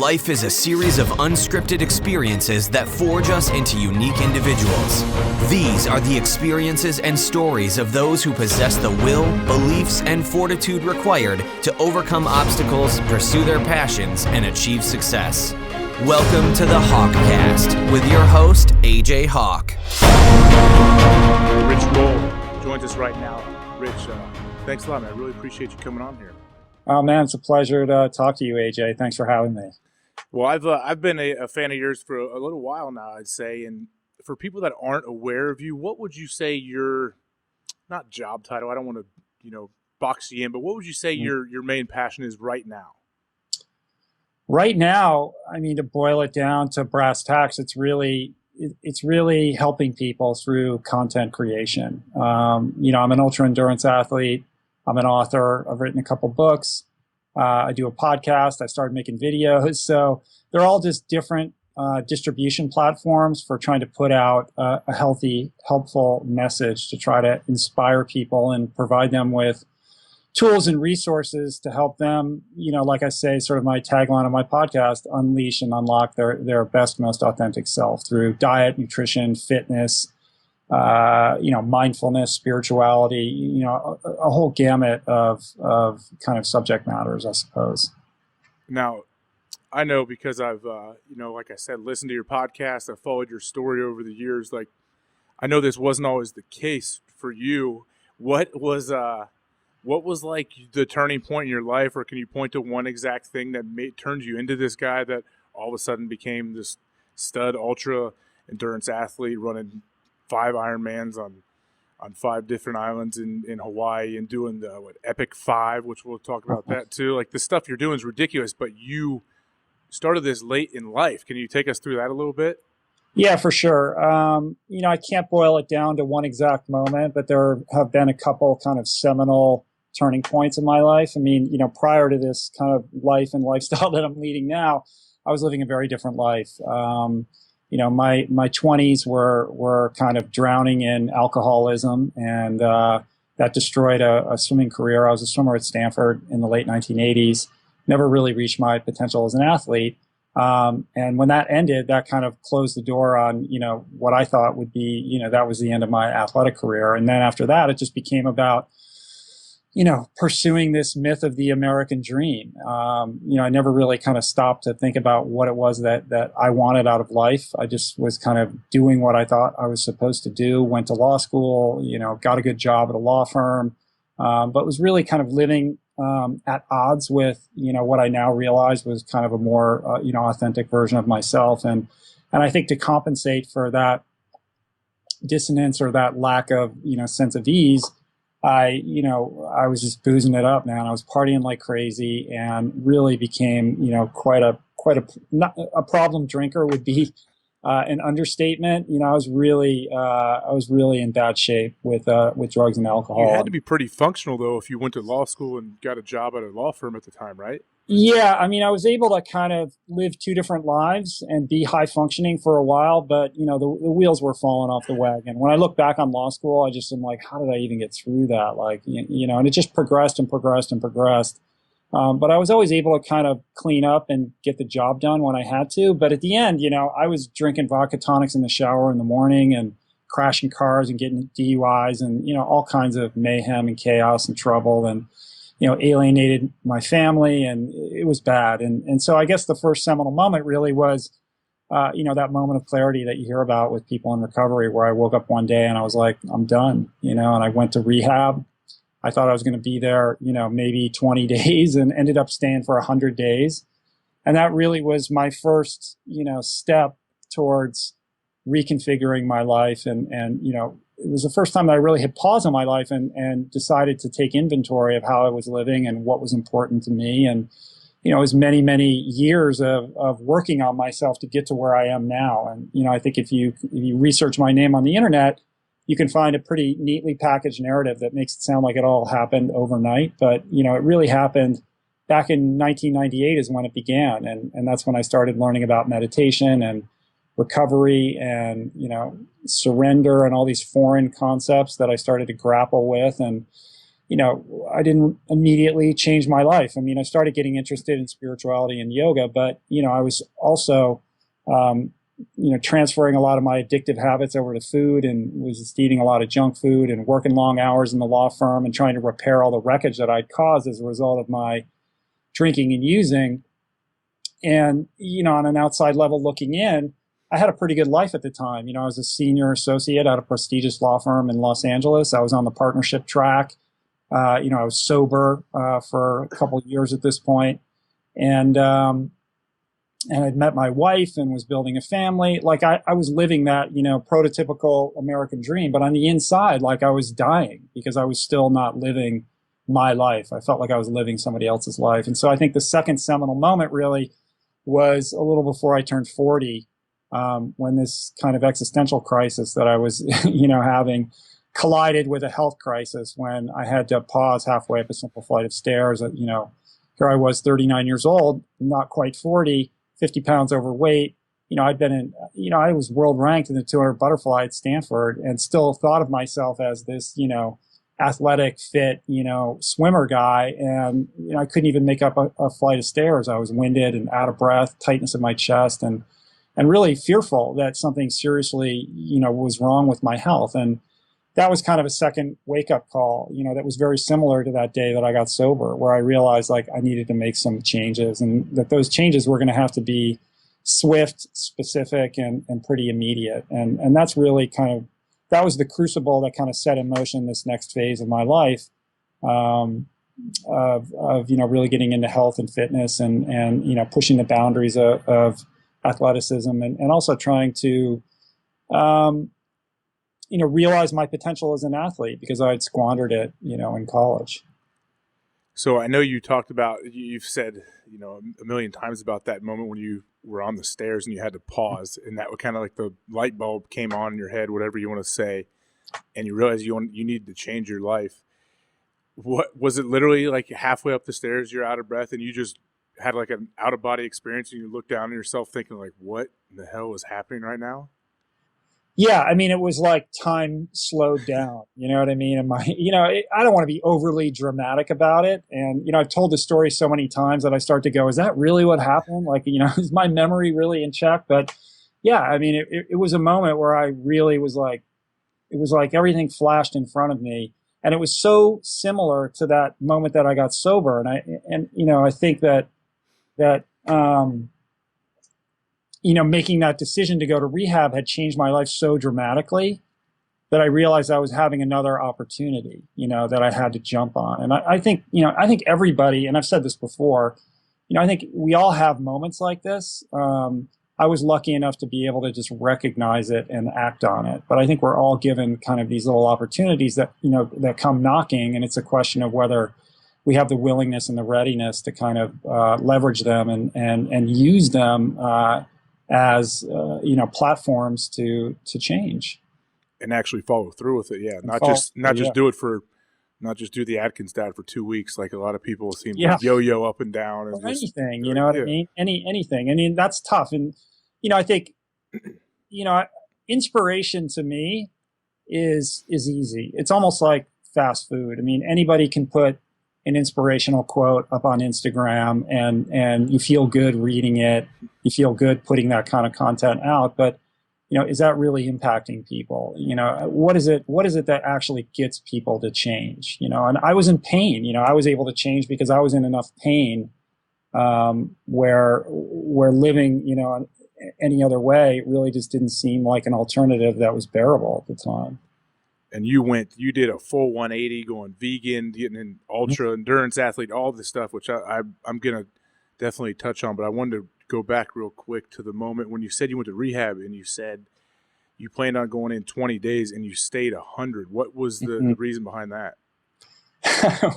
Life is a series of unscripted experiences that forge us into unique individuals. These are the experiences and stories of those who possess the will, beliefs, and fortitude required to overcome obstacles, pursue their passions, and achieve success. Welcome to the HawkCast with your host, AJ Hawk. Rich Roll joins us right now. Rich, thanks a lot, man. I really appreciate you coming on here. Oh, man, it's a pleasure to talk to you, AJ. Thanks for having me. Well, I've been a fan of yours for a little while now, I'd say. And for people that aren't aware of you, what would you say your, not job title, I don't want to, box you in, but what would you say your main passion is right now? Right now, I mean, to boil it down to brass tacks, it's really helping people through content creation. I'm an ultra endurance athlete. I'm an author. I've written a couple books. I do a podcast. I started making videos. So they're all just different distribution platforms for trying to put out a healthy, helpful message to try to inspire people and provide them with tools and resources to help them, like I say, sort of my tagline on my podcast, unleash and unlock their best, most authentic self through diet, nutrition, fitness, mindfulness, spirituality, a whole gamut of kind of subject matters, I suppose. Now, I know because I've, like I said, listened to your podcast. I've followed your story over the years. Like, I know this wasn't always the case for you. What was like the turning point in your life, or can you point to one exact thing that turned you into this guy that all of a sudden became this stud ultra endurance athlete running 5 Ironmans on 5 different islands in Hawaii and doing the Epic 5, which we'll talk about that too. Like, the stuff you're doing is ridiculous, but you started this late in life. Can you take us through that a little bit? Yeah, for sure. I can't boil it down to one exact moment, but there have been a couple kind of seminal turning points in my life. I mean, prior to this kind of life and lifestyle that I'm leading now, I was living a very different life. My 20s were kind of drowning in alcoholism, and that destroyed a swimming career. I was a swimmer at Stanford in the late 1980s, never really reached my potential as an athlete. And when that ended, that kind of closed the door on, what I thought would be, that was the end of my athletic career. And then after that, it just became about, pursuing this myth of the American dream. I never really kind of stopped to think about what it was that I wanted out of life. I just was kind of doing what I thought I was supposed to do, went to law school, got a good job at a law firm, but was really kind of living at odds with, what I now realize was kind of a more, authentic version of myself. And I think to compensate for that dissonance or that lack of, sense of ease, I was just boozing it up, man. I was partying like crazy and really became, quite a not a problem drinker would be an understatement. I was really in bad shape with drugs and alcohol. You had to be pretty functional though if you went to law school and got a job at a law firm at the time, right? Yeah, I mean, I was able to kind of live 2 different lives and be high functioning for a while, but the wheels were falling off the wagon. When I look back on law school, I just am like, how did I even get through that? Like, and it just progressed and progressed and progressed. But I was always able to kind of clean up and get the job done when I had to. But at the end, I was drinking vodka tonics in the shower in the morning and crashing cars and getting DUIs and, all kinds of mayhem and chaos and trouble and, alienated my family, and it was bad. And so I guess the first seminal moment really was, that moment of clarity that you hear about with people in recovery, where I woke up one day and I was like, I'm done, and I went to rehab. I thought I was going to be there, maybe 20 days and ended up staying for 100 days. And that really was my first, step towards reconfiguring my life. And it was the first time that I really hit pause on my life and decided to take inventory of how I was living and what was important to me. And, it was many, many years of working on myself to get to where I am now. And, I think if you research my name on the internet, you can find a pretty neatly packaged narrative that makes it sound like it all happened overnight. But, it really happened back in 1998 is when it began. And that's when I started learning about meditation and recovery and, surrender and all these foreign concepts that I started to grapple with. And, I didn't immediately change my life. I mean, I started getting interested in spirituality and yoga, but, I was also, transferring a lot of my addictive habits over to food, and was just eating a lot of junk food and working long hours in the law firm and trying to repair all the wreckage that I'd caused as a result of my drinking and using. And, on an outside level looking in, I had a pretty good life at the time. I was a senior associate at a prestigious law firm in Los Angeles. I was on the partnership track. I was sober for a couple of years at this point. And I'd met my wife and was building a family. Like I was living that, prototypical American dream, but on the inside, like I was dying because I was still not living my life. I felt like I was living somebody else's life. And so I think the second seminal moment really was a little before I turned 40, when this kind of existential crisis that I was, having collided with a health crisis, when I had to pause halfway up a simple flight of stairs. Here I was 39 years old, not quite 40, 50 pounds overweight. I'd been in, I was world ranked in the 200 butterfly at Stanford, and still thought of myself as this, athletic, fit, swimmer guy. And, I couldn't even make up a flight of stairs. I was winded and out of breath, tightness in my chest, and really fearful that something seriously, was wrong with my health. And that was kind of a second wake up call, that was very similar to that day that I got sober, where I realized like I needed to make some changes, and that those changes were going to have to be swift, specific, and pretty immediate. And that's really that was the crucible that kind of set in motion this next phase of my life, of really getting into health and fitness, and pushing the boundaries of athleticism, and also trying to realize my potential as an athlete, because I had squandered it, in college. So I know you talked about, you've said, a million times about that moment when you were on the stairs and you had to pause, and that was kind of like the light bulb came on in your head, whatever you want to say, and you realized you needed to change your life. What was it? Literally like halfway up the stairs, you're out of breath, and you just had like an out of body experience, and you look down at yourself thinking like, what the hell is happening right now? Yeah, I mean, it was like time slowed down. You know what I mean? And I don't want to be overly dramatic about it. And, I've told the story so many times that I start to go, is that really what happened? Like, is my memory really in check? But yeah, I mean, it was a moment where I really was like, it was like everything flashed in front of me. And it was so similar to that moment that I got sober. And I think that making that decision to go to rehab had changed my life so dramatically that I realized I was having another opportunity, that I had to jump on. And I think everybody, and I've said this before, I think we all have moments like this. I was lucky enough to be able to just recognize it and act on it. But I think we're all given kind of these little opportunities that, that come knocking. And it's a question of whether we have the willingness and the readiness to kind of leverage them and use them as platforms to change and actually follow through with it. Yeah, not just do the Atkins diet for 2 weeks like a lot of people seem to yo-yo up and down. And anything, you know what I mean? Anything. I mean, that's tough. And I think inspiration to me is easy. It's almost like fast food. I mean, anybody can put an inspirational quote up on Instagram, and you feel good reading it. You feel good putting that kind of content out. But, is that really impacting people? What is it that actually gets people to change? And I was in pain. I was able to change because I was in enough pain where living, any other way really just didn't seem like an alternative that was bearable at the time. And you did a full 180, going vegan, getting an ultra endurance athlete, all this stuff, which I'm going to definitely touch on. But I wanted to go back real quick to the moment when you said you went to rehab and you said you planned on going in 20 days and you stayed 100. What was the reason behind that?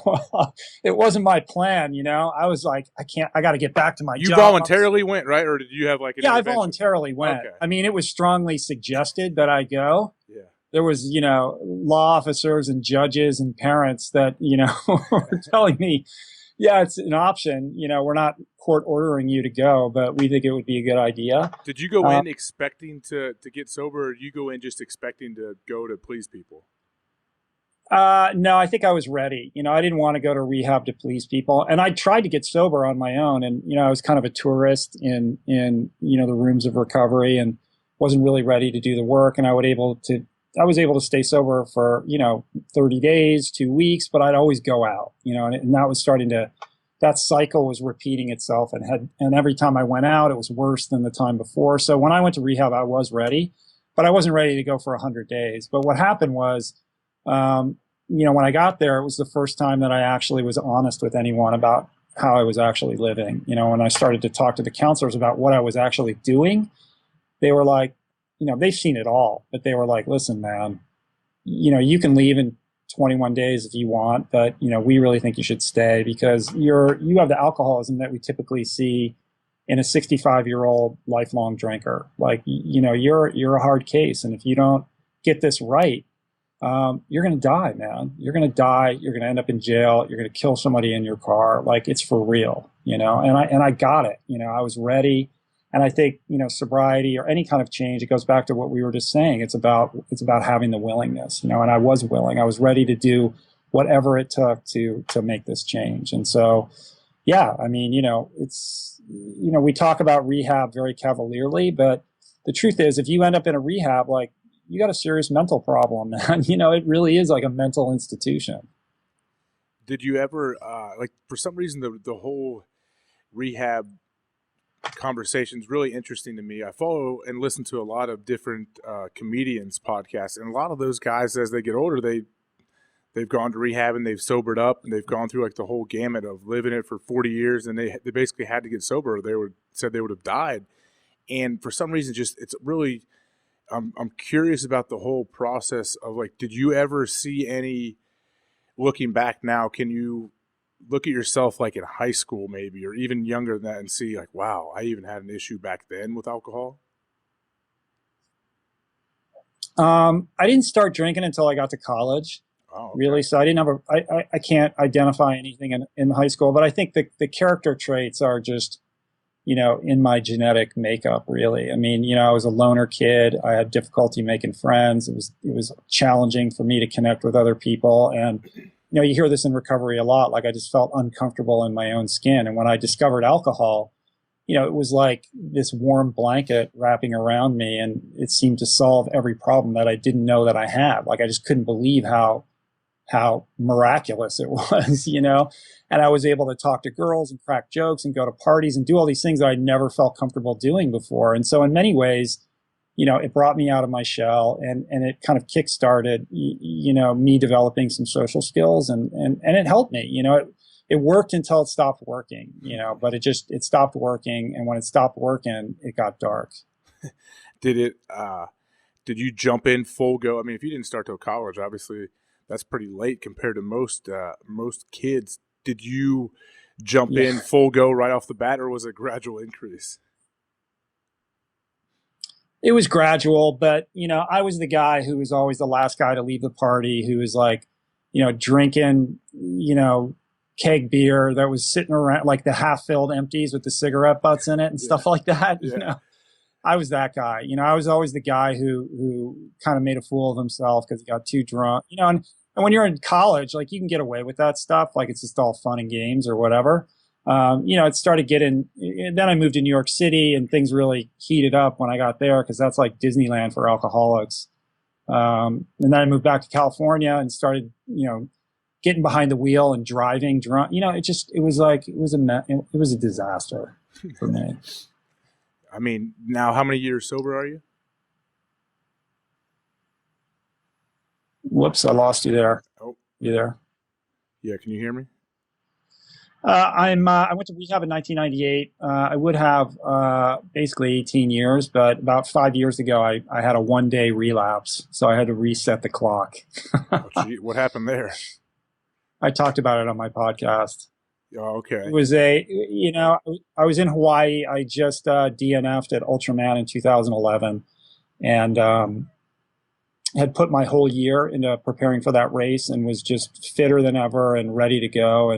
Well, it wasn't my plan. I was like, I got to get back to my job. You voluntarily went, right? Or did you have like an intervention? I voluntarily went. Okay. I mean, it was strongly suggested that I go. Yeah. There was, law officers and judges and parents that, were telling me, yeah, it's an option. We're not court ordering you to go, but we think it would be a good idea. Did you go in expecting to get sober, or did you go in just expecting to go to please people? No, I think I was ready. I didn't want to go to rehab to please people. And I tried to get sober on my own. And, I was kind of a tourist in the rooms of recovery and wasn't really ready to do the work. And I was able to stay sober for, 30 days, 2 weeks, but I'd always go out, and that was that cycle was repeating itself and every time I went out, it was worse than the time before. So when I went to rehab, I was ready, but I wasn't ready to go for 100 days. But what happened was, when I got there, it was the first time that I actually was honest with anyone about how I was actually living. When I started to talk to the counselors about what I was actually doing, they were like, they've seen it all, but they were like, listen, man, you can leave in 21 days if you want, but, we really think you should stay because you have the alcoholism that we typically see in a 65-year-old lifelong drinker. Like, you're a hard case. And if you don't get this right, you're going to die, man. You're going to die. You're going to end up in jail. You're going to kill somebody in your car. Like, it's for real, and I got it. I was ready. And I think, sobriety or any kind of change, it goes back to what we were just saying. It's about having the willingness, and I was willing. I was ready to do whatever it took to make this change. And so, yeah, I mean, it's, we talk about rehab very cavalierly, but the truth is, if you end up in a rehab, like, you got a serious mental problem, man. It really is like a mental institution. Did you ever, for some reason, the whole rehab conversation is really interesting to me. I follow and listen to a lot of different comedians podcasts, and a lot of those guys, as they get older, they've gone to rehab and they've sobered up and they've gone through like the whole gamut of living it for 40 years, and they basically had to get sober. Said they would have died, and for some reason, just it's really. I'm curious about the whole process of like, did you ever see any, looking back now, can you look at yourself like in high school maybe, or even younger than that and see like, wow, I even had an issue back then with alcohol? I didn't start drinking until I got to college, really. So I didn't have I can't identify anything in high school, but I think the character traits are just, in my genetic makeup, really. I mean, I was a loner kid. I had difficulty making friends. It was challenging for me to connect with other people. And, you hear this in recovery a lot. Like, I just felt uncomfortable in my own skin. And when I discovered alcohol, it was like this warm blanket wrapping around me, and it seemed to solve every problem that I didn't know that I had. Like, I just couldn't believe how miraculous it was, and I was able to talk to girls and crack jokes and go to parties and do all these things that I never felt comfortable doing before. And so in many ways, it brought me out of my shell, and it kind of kickstarted, me developing some social skills, and it helped me. It worked until it stopped working, but it stopped working. And when it stopped working, it got dark. Did you jump in full go? I mean, if you didn't start till college, obviously that's pretty late compared to most kids. Did you jump in full go right off the bat, or was it a gradual increase? It was gradual, but, I was the guy who was always the last guy to leave the party, who was like, drinking, keg beer that was sitting around, like the half-filled empties with the cigarette butts in it and stuff like that. I was that guy. I was always the guy who kind of made a fool of himself because he got too drunk. And when you're in college, like, you can get away with that stuff. Like, it's just all fun and games or whatever. It started getting, then I moved to New York City, and things really heated up when I got there, because that's like Disneyland for alcoholics. And then I moved back to California and started, getting behind the wheel and driving drunk. It was a disaster for me. I mean, now how many years sober are you? Whoops, I lost you there. Oh, you there? Yeah, can you hear me? I went to rehab in 1998. I would have basically 18 years, but about 5 years ago, I had a one-day relapse, so I had to reset the clock. Oh, gee, what happened there? I talked about it on my podcast. Oh, okay. It was I was in Hawaii. I just DNF'd at Ultraman in 2011, and had put my whole year into preparing for that race, and was just fitter than ever and ready to go.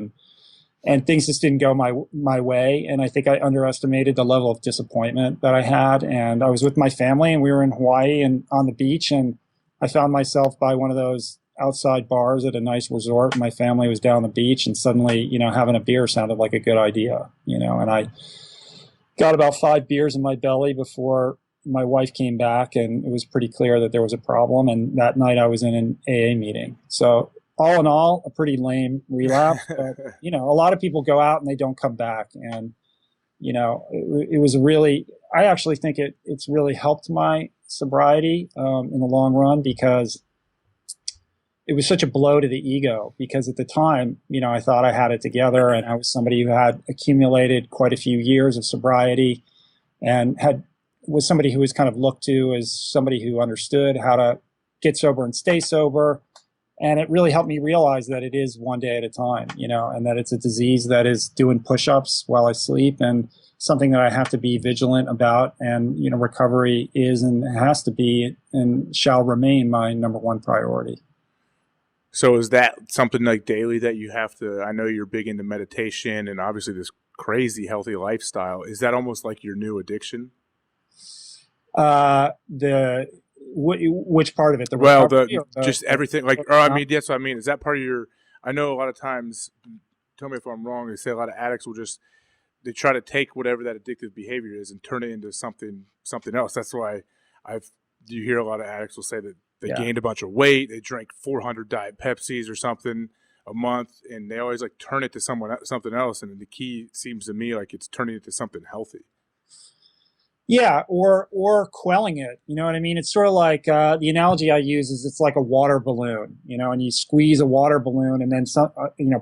And things just didn't go my way. And I think I underestimated the level of disappointment that I had. And I was with my family, and we were in Hawaii and on the beach, and I found myself by one of those outside bars at a nice resort. My family was down the beach, and suddenly, having a beer sounded like a good idea, and I got about 5 beers in my belly before my wife came back, and it was pretty clear that there was a problem. And that night I was in an AA meeting. So all in all, a pretty lame relapse. But, a lot of people go out and they don't come back. And, it was I actually think it's really helped my sobriety in the long run, because it was such a blow to the ego. Because at the time, I thought I had it together, and I was somebody who had accumulated quite a few years of sobriety and was somebody who was kind of looked to as somebody who understood how to get sober and stay sober. And it really helped me realize that it is one day at a time, and that it's a disease that is doing push-ups while I sleep, and something that I have to be vigilant about. And, recovery is and has to be and shall remain my number one priority. So is that something like daily that you have to, I know you're big into meditation and obviously this crazy healthy lifestyle. Is that almost like your new addiction? Which part of it? Just everything. Like, or I mean, that's what I mean. Is that part of your? I know a lot of times. Tell me if I'm wrong. They say a lot of addicts will they try to take whatever that addictive behavior is and turn it into something else. That's why you hear a lot of addicts will say that they gained a bunch of weight. They drank 400 Diet Pepsis or something a month, and they always like turn it to something else. And the key seems to me like it's turning it to something healthy. Yeah, or quelling it. You know what I mean? It's sort of like the analogy I use is it's like a water balloon, and you squeeze a water balloon, and then some,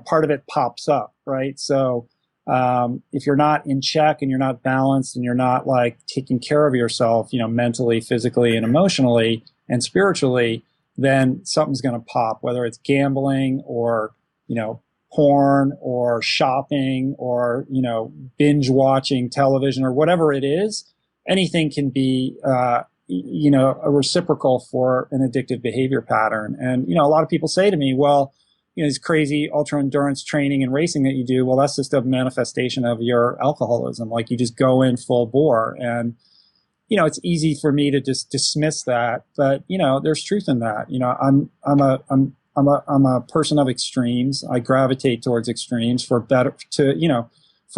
part of it pops up, right? So if you're not in check and you're not balanced and you're not like taking care of yourself, mentally, physically, and emotionally and spiritually, then something's going to pop, whether it's gambling or porn or shopping or binge watching television or whatever it is. Anything can be, a reciprocal for an addictive behavior pattern. And, a lot of people say to me, well, this crazy ultra endurance training and racing that you do, well, that's just a manifestation of your alcoholism. Like you just go in full bore. And, it's easy for me to just dismiss that. But, there's truth in that. I'm a person of extremes. I gravitate towards extremes for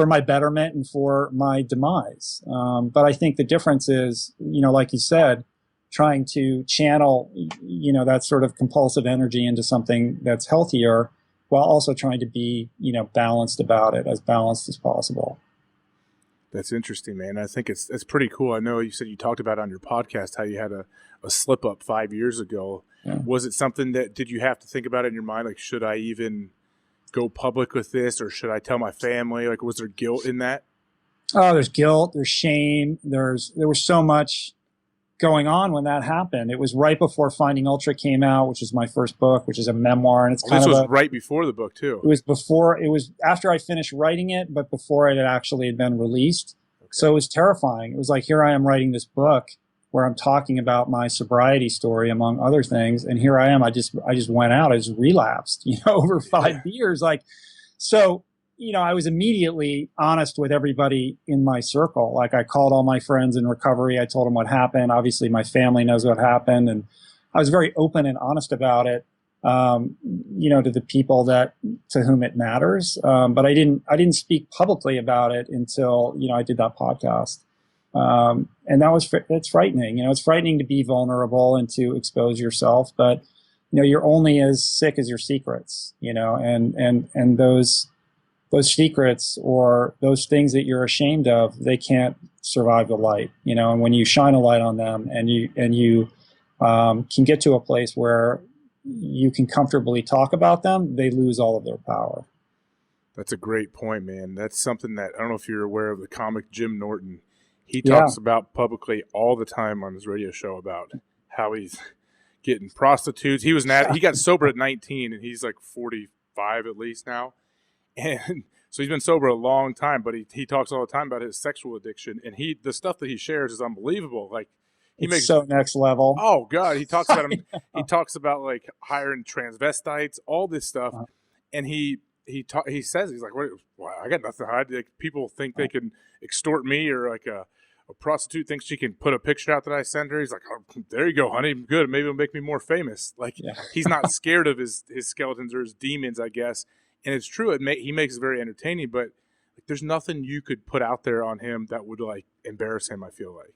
my betterment and for my demise. But I think the difference is, like you said, trying to channel, that sort of compulsive energy into something that's healthier while also trying to be, balanced about it, as balanced as possible. That's interesting, man. I think it's pretty cool. I know you said you talked about on your podcast how you had a slip up 5 years ago. Yeah. Was it something did you have to think about it in your mind? Like, should I even go public with this, or should I tell my family? Like, was there guilt in that? Oh, there's guilt, there's shame, there was so much going on when that happened. It was right before Finding Ultra came out, which is my first book, which is a memoir, and it's this was right before the book too. It was after I finished writing it, but before it had been released. Okay. So it was terrifying. It was like, here I am writing this book where I'm talking about my sobriety story, among other things. And here I am. I just went out. I just relapsed, over 5 years. Like, so, I was immediately honest with everybody in my circle. Like, I called all my friends in recovery. I told them what happened. Obviously, my family knows what happened. And I was very open and honest about it, to the people to whom it matters. But I didn't speak publicly about it until, I did that podcast. And it's frightening. It's frightening to be vulnerable and to expose yourself, but, you're only as sick as your secrets, and those secrets or those things that you're ashamed of, they can't survive the light, and when you shine a light on them and you can get to a place where you can comfortably talk about them, they lose all of their power. That's a great point, man. That's something that, I don't know if you're aware of the comic Jim Norton. He talks about publicly all the time on his radio show about how he's getting prostitutes. He got sober at 19 and he's like 45 at least now. And so he's been sober a long time, but he talks all the time about his sexual addiction, and the stuff that he shares is unbelievable. Like, it's so next level. Oh God. He talks about he talks about like hiring transvestites, all this stuff. And he says, he's like, well, I got nothing to hide. Like, people think they can extort me or like a prostitute thinks she can put a picture out that I send her. He's like, oh, there you go, honey. Good. Maybe it'll make me more famous. Like, he's not scared of his skeletons or his demons, I guess. And it's true. He makes it very entertaining, but like, there's nothing you could put out there on him that would like embarrass him, I feel like.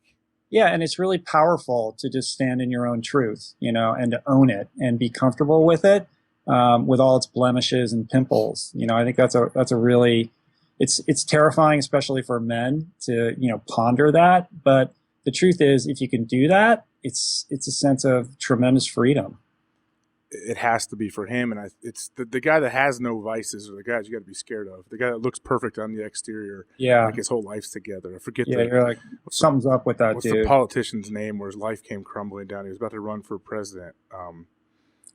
Yeah, and it's really powerful to just stand in your own truth, you know, and to own it and be comfortable with it, with all its blemishes and pimples. You know, I think that's a really, it's terrifying, especially for men, to, you know, ponder that. But the truth is, if you can do that, it's a sense of tremendous freedom. It has to be for him, and it's the guy that has no vices, or the guys you got to be scared of. The guy that looks perfect on the exterior, like his whole life's together. I forget. Yeah, you're like, something's up with that what's dude. What's the politician's name where his life came crumbling down? He was about to run for president.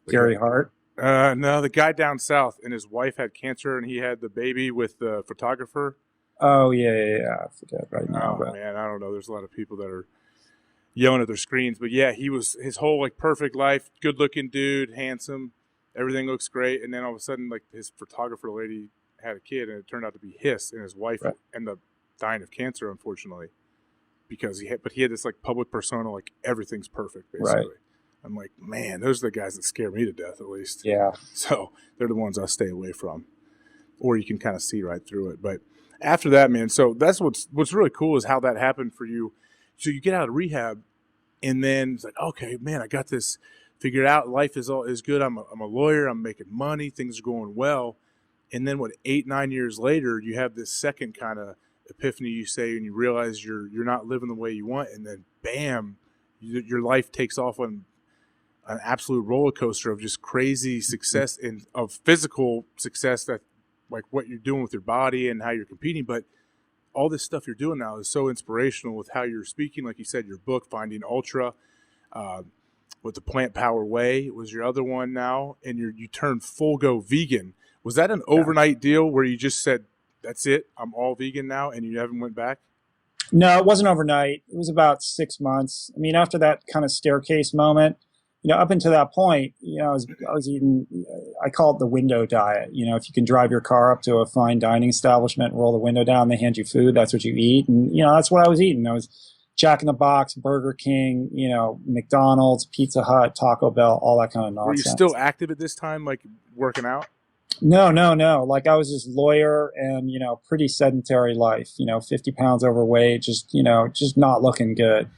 Gary Hart. No, the guy down south, and his wife had cancer, and he had the baby with the photographer. Oh yeah. I forget right now. Oh man, I don't know. There's a lot of people that are yelling at their screens, but yeah, he was his whole like perfect life, good looking dude, handsome, everything looks great, and then all of a sudden like his photographer lady had a kid, and it turned out to be his, and his wife ended up dying of cancer, unfortunately, because he had this like public persona, like everything's perfect basically. Right. I'm like, man, those are the guys that scare me to death, at least. Yeah. So they're the ones I stay away from, or you can kind of see right through it. But after that, man, so that's what's really cool is how that happened for you. So you get out of rehab, and then it's like, okay, man, I got this figured out. Life is good. I'm a lawyer. I'm making money. Things are going well. And then 8-9 years later, you have this second kind of epiphany, you say, and you realize you're not living the way you want. And then, bam, your life takes off on an absolute roller coaster of just crazy success and of physical success, that like what you're doing with your body and how you're competing, but all this stuff you're doing now is so inspirational with how you're speaking. Like you said, your book, Finding Ultra, with the PlantPower Way was your other one now, and you turned full go vegan. Was that an overnight deal where you just said, that's it, I'm all vegan now, and you haven't went back? No, it wasn't overnight. It was about 6 months. I mean, after that kind of staircase moment, you know, up until that point, you know, I was eating, I call it the window diet. You know, if you can drive your car up to a fine dining establishment, roll the window down, they hand you food, that's what you eat. And, you know, that's what I was eating. I was Jack in the Box, Burger King, you know, McDonald's, Pizza Hut, Taco Bell, all that kind of nonsense. Were you still active at this time, like working out? No. Like I was this lawyer and, you know, pretty sedentary life, you know, 50 pounds overweight, just not looking good.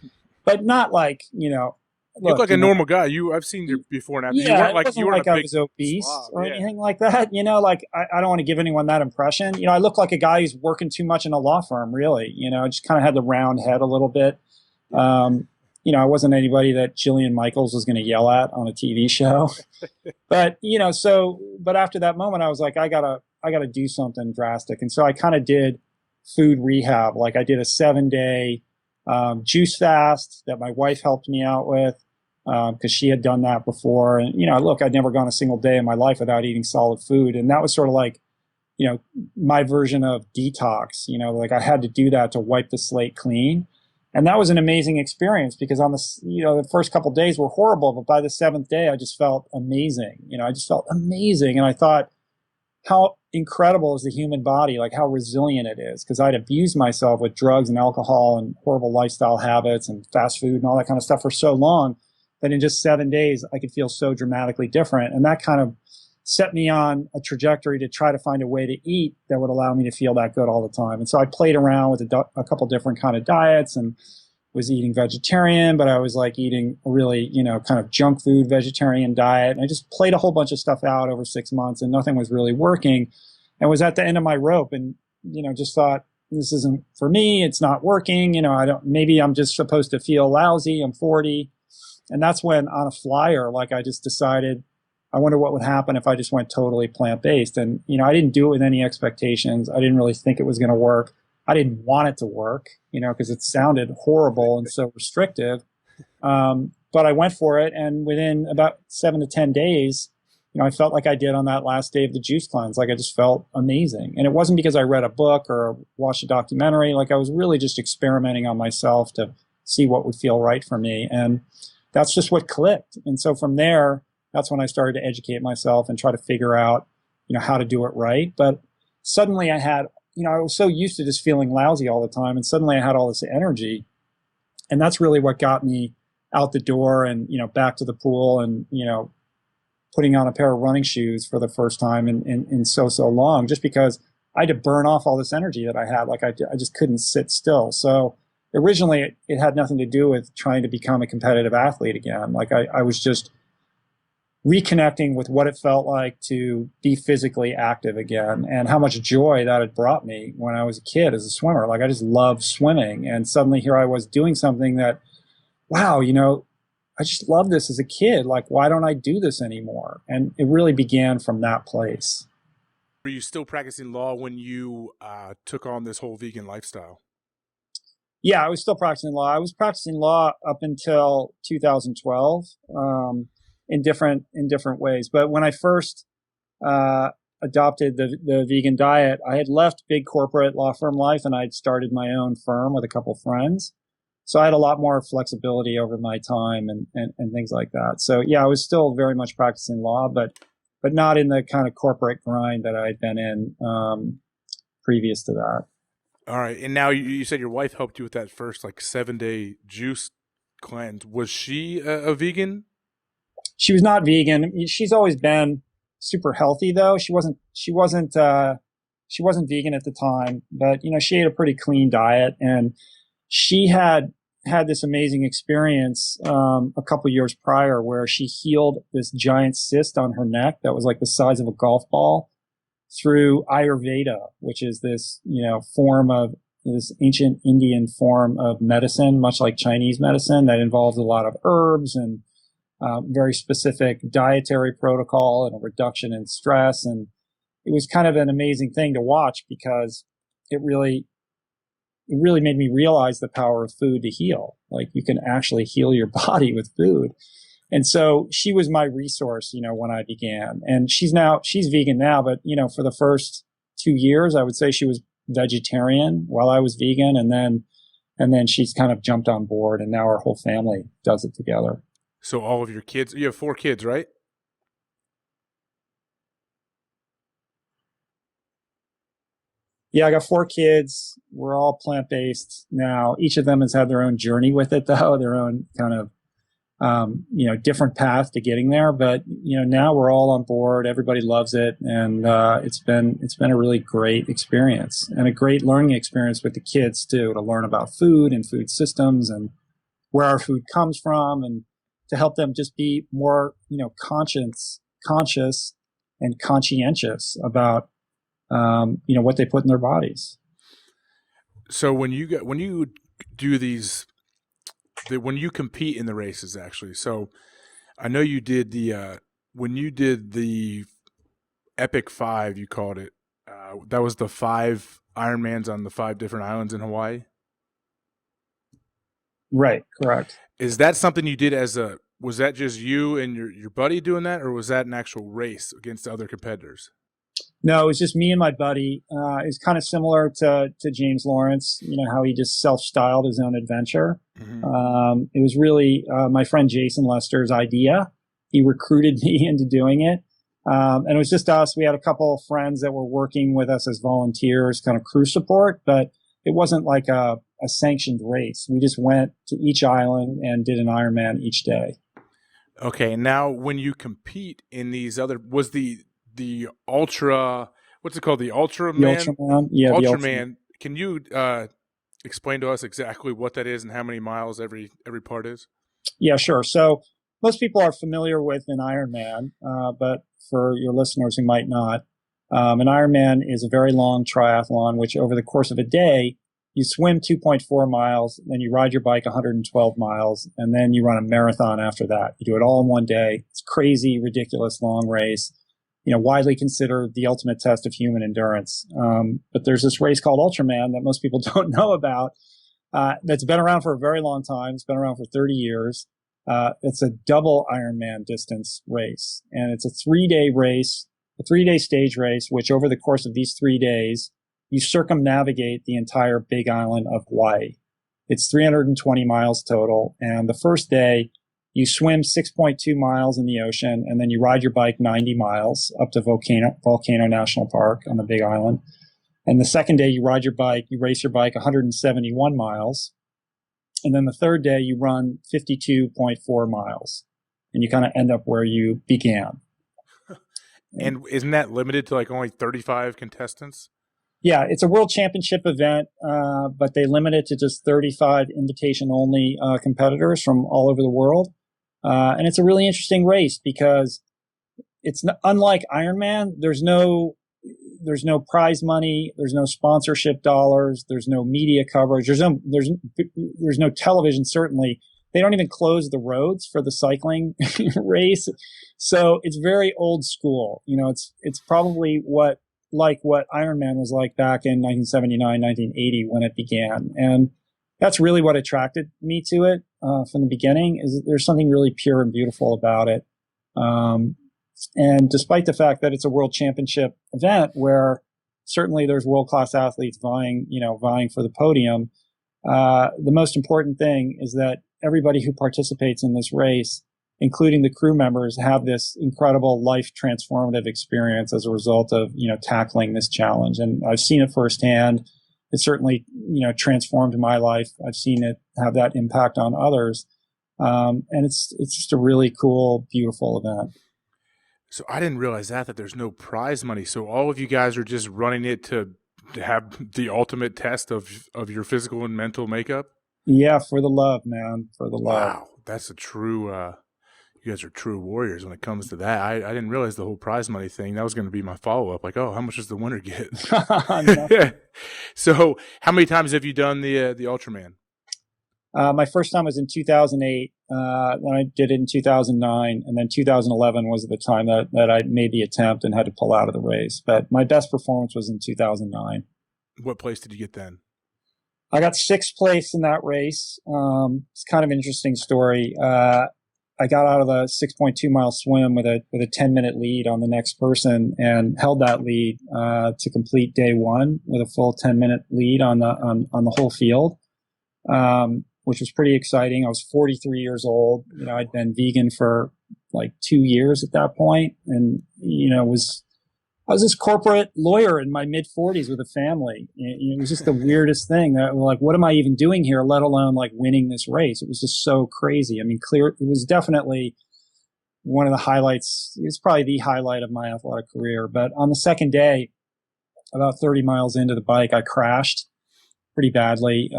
But not like, you know, you look like a normal guy. I've seen you before and after. Yeah, it wasn't like I was obese or anything like that. You know, like I don't want to give anyone that impression. You know, I look like a guy who's working too much in a law firm, really. You know, I just kind of had the round head a little bit. You know, I wasn't anybody that Jillian Michaels was going to yell at on a TV show. But, you know, but after that moment, I was like, I gotta do something drastic. And so I kind of did food rehab. Like I did a 7-day juice fast that my wife helped me out with. Because she had done that before. And, you know, look, I'd never gone a single day in my life without eating solid food. And that was sort of like, you know, my version of detox. You know, like I had to do that to wipe the slate clean. And that was an amazing experience because on the, you know, the first couple of days were horrible, but by the 7th day, I just felt amazing. You know, I just felt amazing. And I thought, how incredible is the human body, like how resilient it is. Because I'd abused myself with drugs and alcohol and horrible lifestyle habits and fast food and all that kind of stuff for so long. That in just 7 days, I could feel so dramatically different. And that kind of set me on a trajectory to try to find a way to eat that would allow me to feel that good all the time. And so I played around with a couple different kind of diets and was eating vegetarian, but I was like eating a really, you know, kind of junk food vegetarian diet. And I just played a whole bunch of stuff out over 6 months and nothing was really working and was at the end of my rope and, you know, just thought, this isn't for me. It's not working. You know, maybe I'm just supposed to feel lousy. I'm 40. And that's when on a flyer, like I just decided, I wonder what would happen if I just went totally plant-based. And, you know, I didn't do it with any expectations. I didn't really think it was going to work. I didn't want it to work, you know, because it sounded horrible and so restrictive. But I went for it. And within about 7 to 10 days, you know, I felt like I did on that last day of the juice cleanse. Like I just felt amazing. And it wasn't because I read a book or watched a documentary. Like I was really just experimenting on myself to see what would feel right for me. And that's just what clicked. And so from there, that's when I started to educate myself and try to figure out, you know, how to do it right. But suddenly I had, I was so used to just feeling lousy all the time, and suddenly I had all this energy, and that's really what got me out the door and, back to the pool and, putting on a pair of running shoes for the first time in so long, just because I had to burn off all this energy that I had. Like I just couldn't sit still. So originally it had nothing to do with trying to become a competitive athlete again. Like I was just reconnecting with what it felt like to be physically active again, and how much joy that had brought me when I was a kid as a swimmer. Like I just loved swimming, and suddenly here I was doing something that, wow, I just love this as a kid. Like, why don't I do this anymore? And it really began from that place. Were you still practicing law when you took on this whole vegan lifestyle? Yeah, I was still practicing law. I was practicing law up until 2012, in different ways. But when I first adopted the vegan diet, I had left big corporate law firm life, and I'd started my own firm with a couple friends. So I had a lot more flexibility over my time and things like that. So yeah, I was still very much practicing law, but not in the kind of corporate grind that I'd been in previous to that. All right. And now you said your wife helped you with that first 7-day juice cleanse. Was she a vegan? She was not vegan. She's always been super healthy though. She wasn't vegan at the time, but she ate a pretty clean diet, and she had this amazing experience a couple years prior where she healed this giant cyst on her neck that was like the size of a golf ball through Ayurveda, which is this, form of this ancient Indian form of medicine, much like Chinese medicine, that involves a lot of herbs and very specific dietary protocol and a reduction in stress. And it was kind of an amazing thing to watch, because it really made me realize the power of food to heal. Like, you can actually heal your body with food. And so she was my resource, when I began. And she's vegan now, but, for the first 2 years, I would say she was vegetarian while I was vegan. And then she's kind of jumped on board, and now our whole family does it together. So all of your kids, you have 4 kids, right? Yeah, I got 4 kids. We're all plant-based now. Each of them has had their own journey with it, though, their own kind of, different path to getting there. But, now we're all on board. Everybody loves it. And it's been a really great experience, and a great learning experience with the kids, too, to learn about food and food systems and where our food comes from, and to help them just be more, conscious and conscientious about what they put in their bodies. So when you do these, when you compete in the races, actually, so I know you did when you did the Epic 5, you called it, that was the 5 Ironmans on the 5 different islands in Hawaii. Right. Correct. Is that something you did was that just you and your buddy doing that, or was that an actual race against other competitors? No, it was just me and my buddy. It's kind of similar to James Lawrence, how he just self-styled his own adventure. Mm-hmm. It was really my friend Jason Lester's idea. He recruited me into doing it. And it was just us. We had a couple of friends that were working with us as volunteers, kind of crew support, but it wasn't like a sanctioned race. We just went to each island and did an Ironman each day. Okay. Now when you compete in these was the ultra, what's it called? The Ultraman? The Ultraman. Yeah. Ultraman. Can you explain to us exactly what that is and how many miles every part is? Yeah, sure. So most people are familiar with an Ironman, but for your listeners who might not, an Ironman is a very long triathlon, which over the course of a day, you swim 2.4 miles, then you ride your bike 112 miles, and then you run a marathon after that. You do it all in one day. It's crazy, ridiculous, long race. Widely considered the ultimate test of human endurance. But there's this race called Ultraman that most people don't know about, that's been around for a very long time. It's been around for 30 years. It's a double Ironman distance race, and it's a 3-day race, a 3-day stage race, which over the course of these 3 days, you circumnavigate the entire big island of Hawaii. It's 320 miles total. And the first day, you swim 6.2 miles in the ocean, and then you ride your bike 90 miles up to Volcano National Park on the Big Island. And the second day you race your bike 171 miles. And then the third day you run 52.4 miles and you kind of end up where you began. And isn't that limited to like only 35 contestants? Yeah, it's a world championship event, but they limit it to just 35 invitation-only competitors from all over the world. And it's a really interesting race because it's unlike Ironman. There's no prize money. There's no sponsorship dollars. There's no media coverage. There's no television. Certainly, they don't even close the roads for the cycling race. So it's very old school. It's probably what Ironman was like back in 1979, 1980 when it began. And that's really what attracted me to it from the beginning, is there's something really pure and beautiful about it. And despite the fact that it's a world championship event where certainly there's world-class athletes vying for the podium, the most important thing is that everybody who participates in this race, including the crew members, have this incredible life transformative experience as a result of, tackling this challenge. And I've seen it firsthand. It certainly, transformed my life. I've seen it have that impact on others. And it's just a really cool, beautiful event. So I didn't realize that there's no prize money. So all of you guys are just running it to have the ultimate test of your physical and mental makeup? Yeah, for the love, man, for the love. Wow, that's a true, you guys are true warriors when it comes to that. I didn't realize the whole prize money thing. That was going to be my follow-up. Like, oh, how much does the winner get? So how many times have you done the Ultraman? My first time was in 2008. Then I did it in 2009, and then 2011 was the time that I made the attempt and had to pull out of the race. But my best performance was in 2009. What place did you get then? I got sixth place in that race. It's kind of an interesting story. I got out of the 6.2 mile swim with a 10-minute lead on the next person and held that lead to complete day one with a full 10-minute lead on the whole field. Which was pretty exciting. I was 43 years old. I'd been vegan for like 2 years at that point, and I was this corporate lawyer in my mid 40s with a family. It was just the weirdest thing. That like, what am I even doing here? Let alone like winning this race. It was just so crazy. I mean, it was definitely one of the highlights. It's probably the highlight of my athletic career. But on the second day, about 30 miles into the bike, I crashed pretty badly.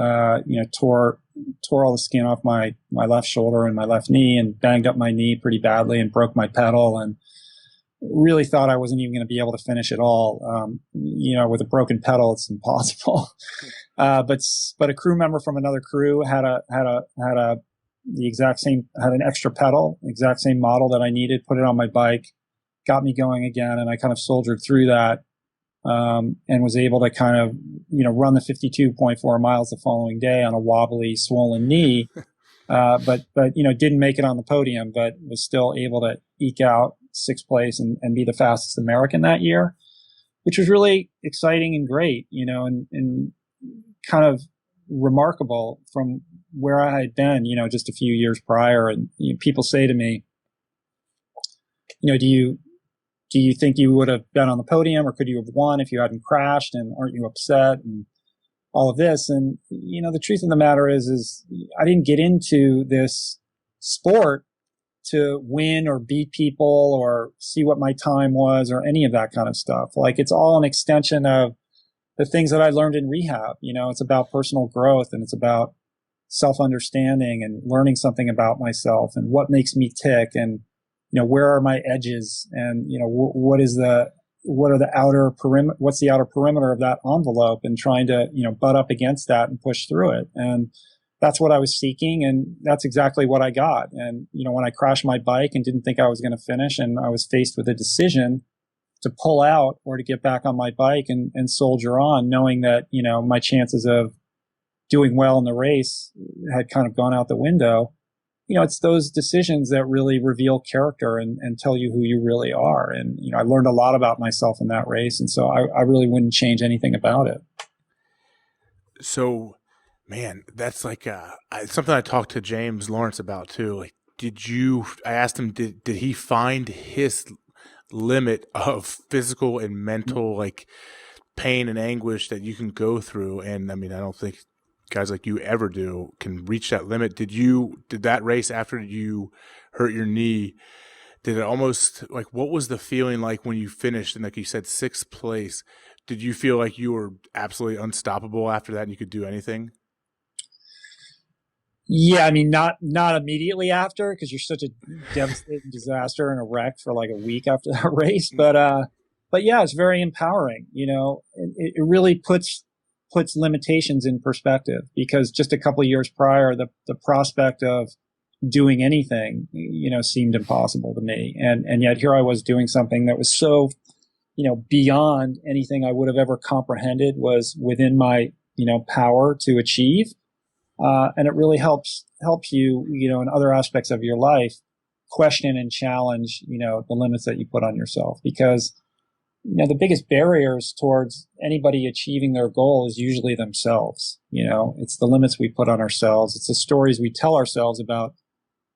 Tore all the skin off my left shoulder and my left knee, and banged up my knee pretty badly, and broke my pedal, and really thought I wasn't even going to be able to finish at all. With a broken pedal, it's impossible. But a crew member from another crew had an extra pedal, exact same model that I needed, put it on my bike, got me going again, and I kind of soldiered through that. And was able to kind of, run the 52.4 miles the following day on a wobbly, swollen knee. But didn't make it on the podium, but was still able to eke out sixth place and be the fastest American that year, which was really exciting and great, and kind of remarkable from where I had been, just a few years prior. And people say to me, do you think you would have been on the podium, or could you have won if you hadn't crashed, and aren't you upset, and all of this? And, the truth of the matter is I didn't get into this sport to win or beat people or see what my time was or any of that kind of stuff. Like, it's all an extension of the things that I learned in rehab. It's about personal growth, and it's about self-understanding and learning something about myself and what makes me tick, and where are my edges, and what's the outer perimeter of that envelope, and trying to butt up against that and push through it. And that's what I was seeking, and that's exactly what I got. And when I crashed my bike and didn't think I was going to finish, and I was faced with a decision to pull out or to get back on my bike and soldier on, knowing that my chances of doing well in the race had kind of gone out the window. It's those decisions that really reveal character and tell you who you really are. And, I learned a lot about myself in that race. And so I really wouldn't change anything about it. So, man, that's like something I talked to James Lawrence about too. Like, I asked him, did he find his limit of physical and mental, like, pain and anguish that you can go through. And I mean, I don't think guys like you ever can reach that limit. Did that race after you hurt your knee? Did it almost like, what was the feeling like when you finished and like you said, 6th place? Did you feel like you were absolutely unstoppable after that and you could do anything? Yeah, I mean, not immediately after, because you're such a devastating disaster and a wreck for like a week after that race. But yeah, it's very empowering. It really puts limitations in perspective, because just a couple of years prior, the prospect of doing anything, seemed impossible to me. And yet here I was doing something that was so, beyond anything I would have ever comprehended was within my, power to achieve. And it really helps you, in other aspects of your life, question and challenge, the limits that you put on yourself. Because, the biggest barriers towards anybody achieving their goal is usually themselves. It's the limits we put on ourselves. It's the stories we tell ourselves about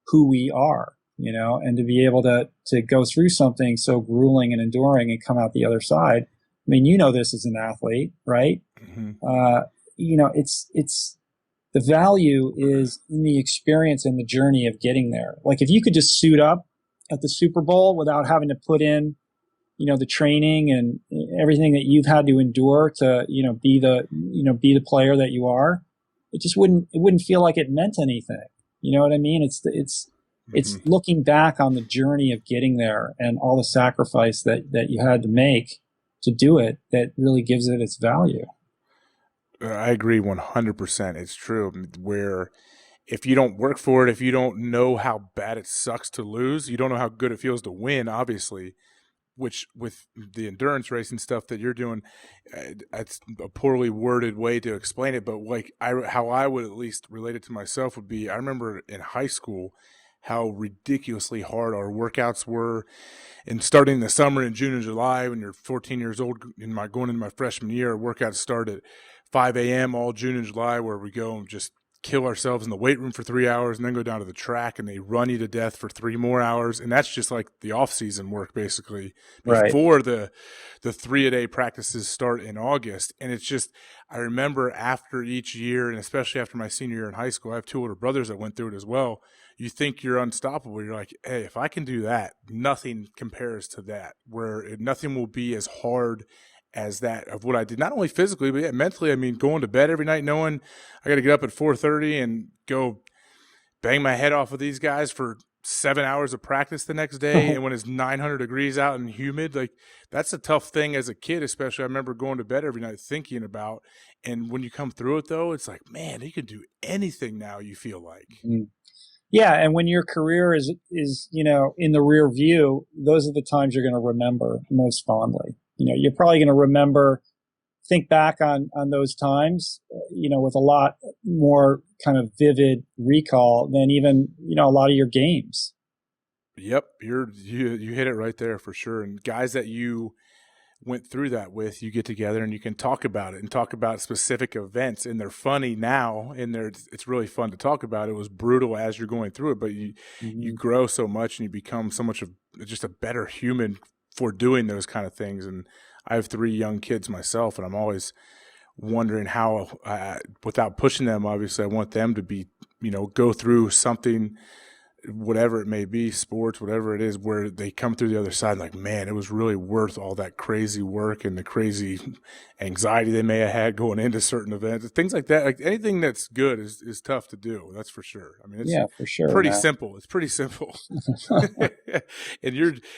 who we are, and to be able to go through something so grueling and enduring and come out the other side. I mean, this as an athlete, right? Mm-hmm. It's the value is in the experience and the journey of getting there. Like if you could just suit up at the Super Bowl without having to put in, the training and everything that you've had to endure to, be the player that you are, it wouldn't feel like it meant anything. You know what I mean? It's looking back on the journey of getting there and all the sacrifice that you had to make to do it that really gives it its value. I agree 100%. It's true. Where if you don't work for it, if you don't know how bad it sucks to lose, you don't know how good it feels to win, obviously, which with the endurance racing stuff that you're doing, that's a poorly worded way to explain it. But like how I would at least relate it to myself would be, I remember in high school how ridiculously hard our workouts were. And starting in the summer in June and July, when you're 14 years old, going into my freshman year, workouts start at 5 a.m. all June and July, where we go and just kill ourselves in the weight room for 3 hours and then go down to the track and they run you to death for 3 more hours. And that's just like the off-season work, basically, before the 3-a-day practices start in August. And it's just, I remember after each year, and especially after my senior year in high school, I have 2 older brothers that went through it as well. You think you're unstoppable. You're like, hey, if I can do that, nothing compares to that, where nothing will be as hard as that of what I did, not only physically, but mentally. I mean, going to bed every night knowing I got to get up at 4:30 and go bang my head off with these guys for 7 hours of practice the next day. And when it's 900 degrees out and humid, like that's a tough thing as a kid, especially. I remember going to bed every night thinking about, and when you come through it though, it's like, man, you can do anything now, you feel like. Mm-hmm. Yeah, and when your career is in the rear view, those are the times you're going to remember most fondly. You're probably going to think back on those times, with a lot more kind of vivid recall than even, a lot of your games. Yep. You hit it right there for sure. And guys that you went through that with, you get together and you can talk about it and talk about specific events, and they're funny now, and it's really fun to talk about. It was brutal as you're going through it, but you grow so much and you become so much of just a better human for doing those kind of things. And I have 3 young kids myself, and I'm always wondering how, without pushing them, obviously I want them to be, go through something, whatever it may be, sports, whatever it is, where they come through the other side like, man, it was really worth all that crazy work and the crazy anxiety they may have had going into certain events, things like that. Like anything that's good is tough to do. That's for sure. I mean, it's for sure, pretty simple. It's pretty simple. And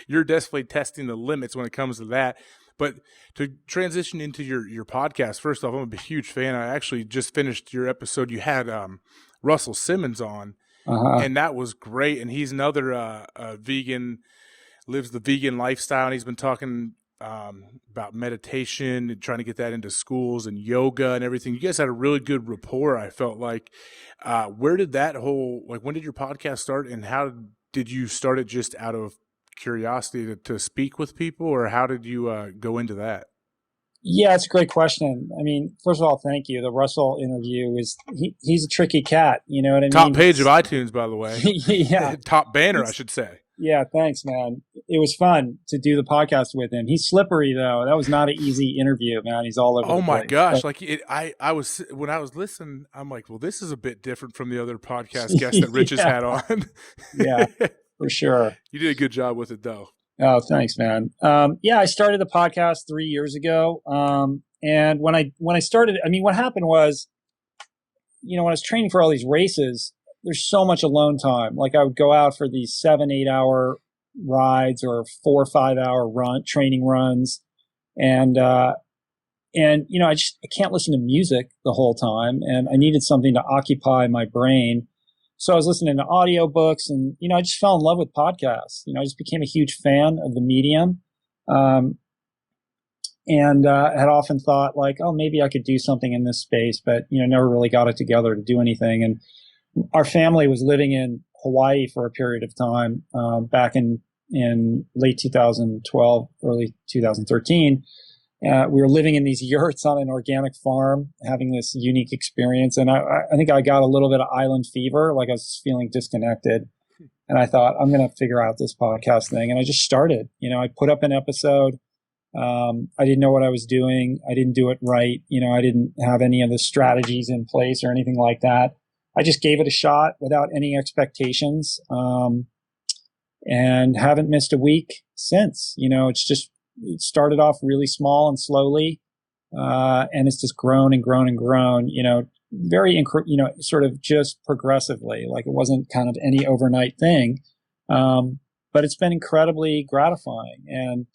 you're definitely testing the limits when it comes to that. But to transition into your podcast, first off, I'm a huge fan. I actually just finished your episode. You had Russell Simmons on. And that was great. And he's another vegan, lives the vegan lifestyle. And he's been talking about meditation and trying to get that into schools and yoga and everything. You guys had a really good rapport, I felt like. Where did that when did your podcast start, and how did you start it just out of curiosity to speak with people, or how did you go into that? Yeah, it's a great question. I mean, first of all, thank you. The Russell interview he's a tricky cat. You know what I mean? Top page of iTunes, by the way. Yeah. Top banner, I should say. Yeah, thanks, man. It was fun to do the podcast with him. He's slippery though. That was not an easy interview, man. He's all over Oh the my place. gosh! But, Like I was when I was listening, I'm like, well, this is a bit different from the other podcast guests that Rich has yeah, had on. yeah, for sure. You did a good job with it, though. Oh, thanks, man. Yeah, I started the podcast 3 years ago. And when I started, I mean, what happened was, when I was training for all these races, there's so much alone time. Like I would go out for these 7-8 hour rides or 4 or 5 hour training runs. And, I can't listen to music the whole time. And I needed something to occupy my brain. So I was listening to audiobooks and, I just fell in love with podcasts. I just became a huge fan of the medium. And had often thought like, oh, maybe I could do something in this space, but, never really got it together to do anything. And our family was living in Hawaii for a period of time, back in late 2012, early 2013. We were living in these yurts on an organic farm, having this unique experience. And I think I got a little bit of island fever, like I was feeling disconnected. And I thought, I'm going to figure out this podcast thing. And I just started. I put up an episode. I didn't know what I was doing. I didn't do it right. I didn't have any of the strategies in place or anything like that. I just gave it a shot without any expectations, and haven't missed a week since. It started off really small and slowly, and it's just grown and grown and grown, sort of just progressively. Like it wasn't kind of any overnight thing. But it's been incredibly gratifying. And,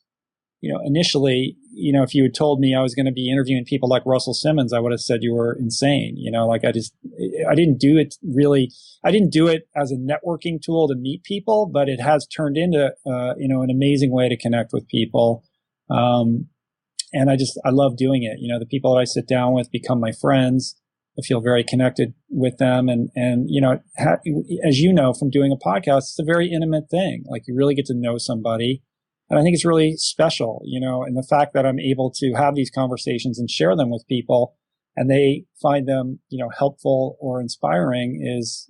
initially, if you had told me I was going to be interviewing people like Russell Simmons, I would have said you were insane. I didn't do it really. I didn't do it as a networking tool to meet people, but it has turned into, an amazing way to connect with people. And I love doing it. The people that I sit down with become my friends. I feel very connected with them. And as you know, from doing a podcast, it's a very intimate thing. Like you really get to know somebody. And I think it's really special, and the fact that I'm able to have these conversations and share them with people and they find them, helpful or inspiring is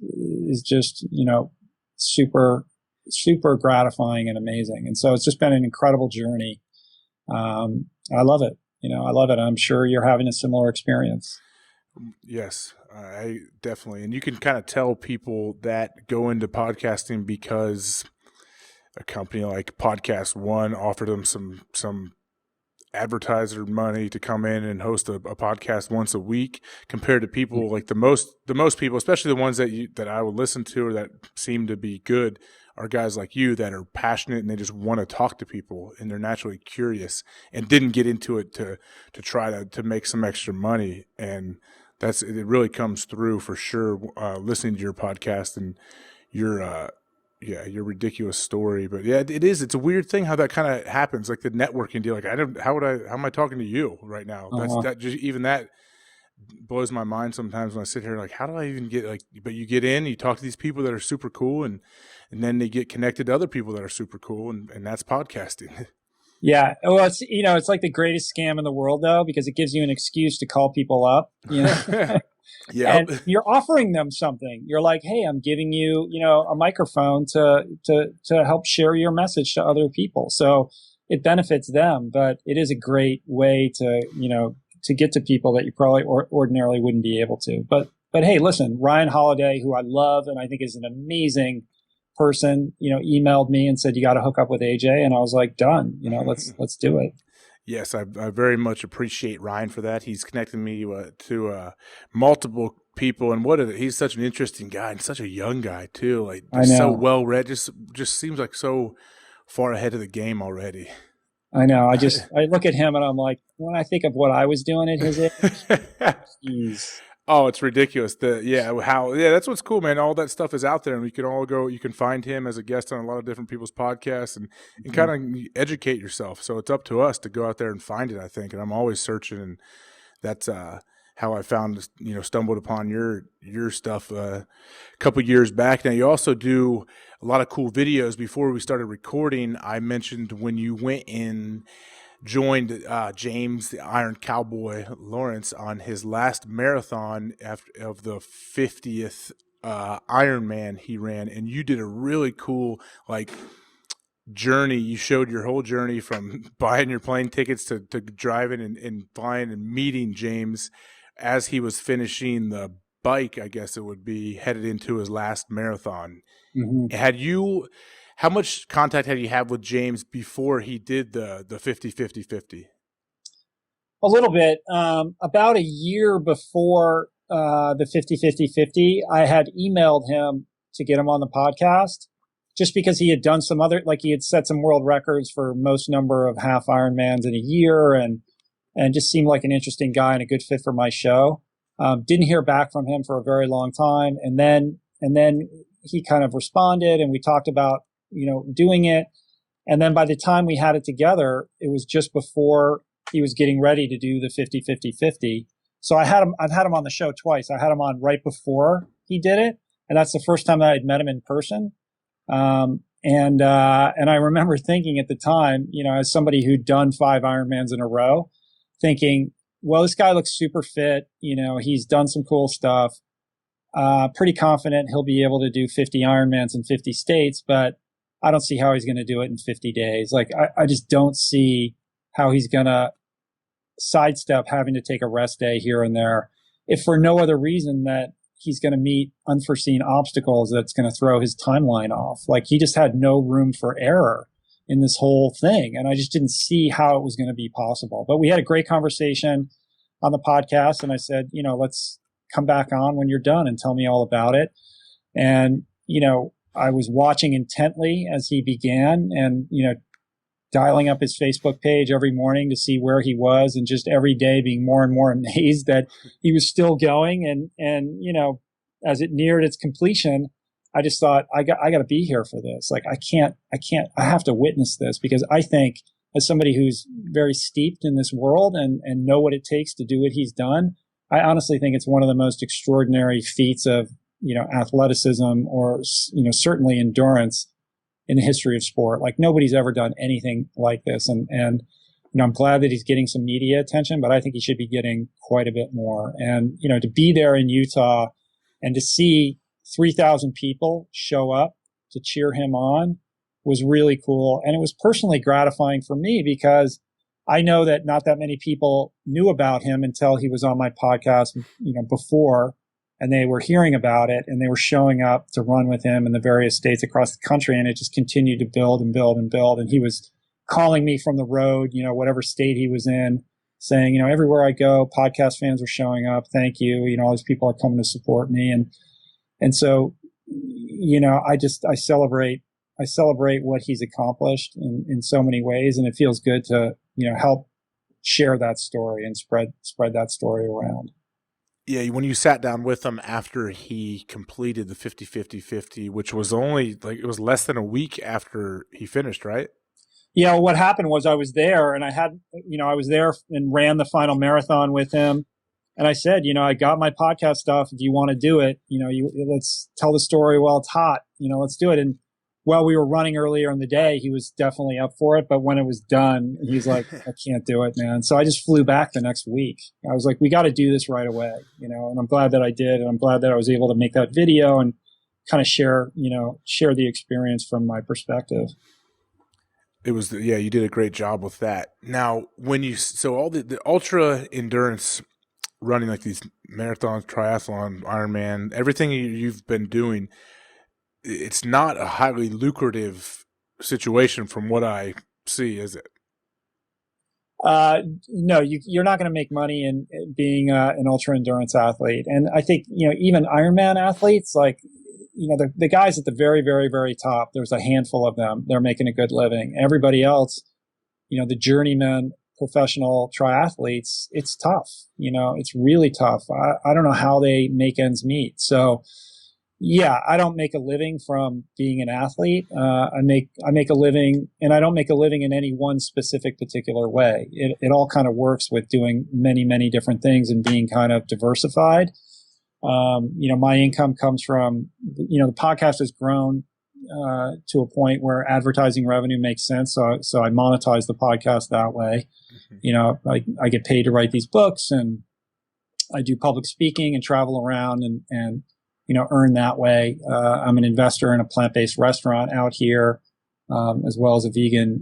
just, super, super gratifying and amazing. And so it's just been an incredible journey. I love it. I love it. I'm sure you're having a similar experience. Yes, I definitely. And you can kind of tell people that go into podcasting because a company like Podcast One offered them some advertiser money to come in and host a podcast once a week, compared to people like the most people, especially the ones that I would listen to or that seem to be good, are guys like you that are passionate and they just want to talk to people and they're naturally curious and didn't get into it to try to make some extra money. And it really comes through for sure, listening to your podcast and your ridiculous story. But yeah, it's a weird thing how that kind of happens, like the networking deal. Like how am I talking to you right now? That blows my mind sometimes when I sit here like, how do I even get but you get in, you talk to these people that are super cool and then they get connected to other people that are super cool, and that's podcasting. Yeah. Well, it's like the greatest scam in the world though, because it gives you an excuse to call people up, Yeah. And you're offering them something. You're like, hey, I'm giving you, a microphone to help share your message to other people. So it benefits them, but it is a great way to get to people that you probably ordinarily wouldn't be able to. But hey, listen, Ryan Holiday, who I love and I think is an amazing person, emailed me and said, you got to hook up with AJ. And I was like, done, let's do it. Yes, I very much appreciate Ryan for that. He's connected me to multiple people, and he's such an interesting guy and such a young guy too. Like so well read, just seems like so far ahead of the game already. I know. I look at him and I'm like, when I think of what I was doing at his age, geez. Oh, it's ridiculous. That's what's cool, man. All that stuff is out there, and we can all go. You can find him as a guest on a lot of different people's podcasts, and kind of educate yourself. So it's up to us to go out there and find it, I think. And I'm always searching, and that's how I found, stumbled upon your stuff a couple years back. Now you also do a lot of cool videos. Before we started recording, I mentioned when you went in. Joined James the Iron Cowboy Lawrence on his last marathon of the 50th Ironman he ran, and you did a really cool like journey. You showed your whole journey from buying your plane tickets to driving and flying and meeting James as he was finishing the bike, I guess it would be, headed into his last marathon. Mm-hmm. How much contact had you had with James before he did the 50-50-50? A little bit. About a year before the 50-50-50, I had emailed him to get him on the podcast just because he had done some other, like he had set some world records for most number of half Ironmans in a year and just seemed like an interesting guy and a good fit for my show. Didn't hear back from him for a very long time. And then he kind of responded and we talked about, doing it. And then by the time we had it together, it was just before he was getting ready to do the 50-50-50. So I've had him on the show twice. I had him on right before he did it. And that's the first time that I'd met him in person. And I remember thinking at the time, as somebody who'd done 5 Ironmans in a row, thinking, well, this guy looks super fit. He's done some cool stuff. Pretty confident he'll be able to do 50 Ironmans in 50 states, but I don't see how he's going to do it in 50 days. Like, I just don't see how he's going to sidestep having to take a rest day here and there, if for no other reason that he's going to meet unforeseen obstacles that's going to throw his timeline off. Like, he just had no room for error in this whole thing. And I just didn't see how it was going to be possible. But we had a great conversation on the podcast. And I said, let's come back on when you're done and tell me all about it. And, I was watching intently as he began and, dialing up his Facebook page every morning to see where he was, and just every day being more and more amazed that he was still going. And as it neared its completion, I just thought, I got to be here for this. Like, I have to witness this, because I think, as somebody who's very steeped in this world and know what it takes to do what he's done, I honestly think it's one of the most extraordinary feats of, athleticism or, certainly endurance in the history of sport. Like, nobody's ever done anything like this. And I'm glad that he's getting some media attention, but I think he should be getting quite a bit more. And, to be there in Utah and to see 3,000 people show up to cheer him on was really cool. And it was personally gratifying for me, because I know that not that many people knew about him until he was on my podcast, before, and they were hearing about it and they were showing up to run with him in the various states across the country. And it just continued to build and build and build. And he was calling me from the road, whatever state he was in, saying, everywhere I go, podcast fans are showing up. Thank you. All these people are coming to support me. And so, I celebrate what he's accomplished in so many ways. And it feels good to, help share that story and spread that story around. Yeah, when you sat down with him after he completed the 50-50-50, which was only it was less than a week after he finished, right? Yeah, what happened was I was there and I was there and ran the final marathon with him. And I said, I got my podcast stuff. If you want to do it, let's tell the story while it's hot. Let's do it. And while we were running earlier in the day, he was definitely up for it. But when it was done, he's like, I can't do it, man. So I just flew back the next week. I was like, we got to do this right away, and I'm glad that I did. And I'm glad that I was able to make that video and kind of share the experience from my perspective. It was, you did a great job with that. Now, all the ultra endurance running, like these marathons, triathlon, Ironman, everything you've been doing, it's not a highly lucrative situation from what I see, is it? No, you're not going to make money in being an ultra endurance athlete. And I think, even Ironman athletes, like, the guys at the very, very, very top, there's a handful of them. They're making a good living. Everybody else, the journeyman professional triathletes, it's tough. It's really tough. I don't know how they make ends meet. So, yeah, I don't make a living from being an athlete. I make a living, and I don't make a living in any one specific particular way. It all kind of works with doing many, many different things and being kind of diversified. My income comes from, the podcast has grown to a point where advertising revenue makes sense. So I monetize the podcast that way. Mm-hmm. I get paid to write these books, and I do public speaking and travel around and earn that way. I'm an investor in a plant-based restaurant out here, as well as a vegan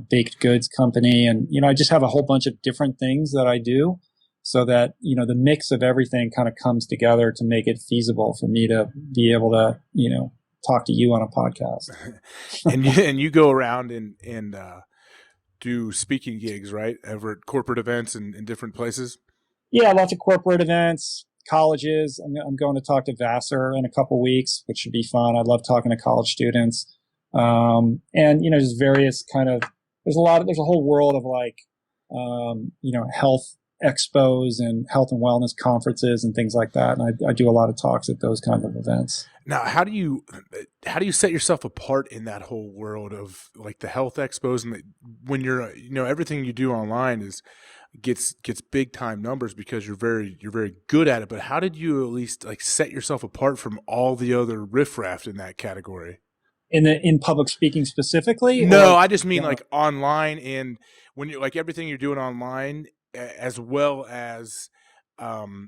baked goods company. And, I just have a whole bunch of different things that I do so that, the mix of everything kind of comes together to make it feasible for me to be able to, talk to you on a podcast. and you go around and do speaking gigs, right? Over at corporate events and in different places. Yeah, lots of corporate events, colleges. I'm going to talk to Vassar in a couple weeks, which should be fun. I love talking to college students. And, just various kind of, there's a whole world of like, health expos and health and wellness conferences and things like that. And I do a lot of talks at those kind of events. Now, how do you set yourself apart in that whole world of like the health expos and when you're, everything you do online gets big time numbers because you're very good at it. But how did you at least like set yourself apart from all the other riffraff in that category? In public speaking specifically? No, I just mean like online, and when you're like everything you're doing online, as well as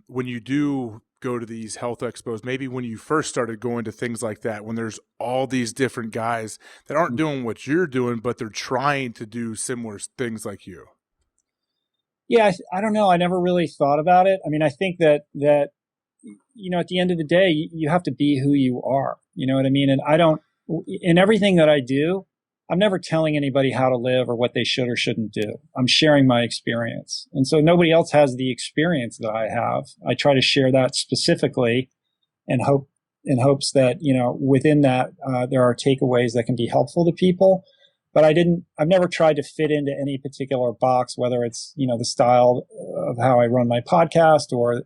when you do go to these health expos, maybe when you first started going to things like that, when there's all these different guys that aren't doing what you're doing, but they're trying to do similar things like you. Yeah, I don't know. I never really thought about it. I mean, I think that at the end of the day, you have to be who you are. You know what I mean? And in everything that I do, I'm never telling anybody how to live or what they should or shouldn't do. I'm sharing my experience. And so nobody else has the experience that I have. I try to share that specifically in hopes that, within that, there are takeaways that can be helpful to people. But I've never tried to fit into any particular box, whether it's, the style of how I run my podcast or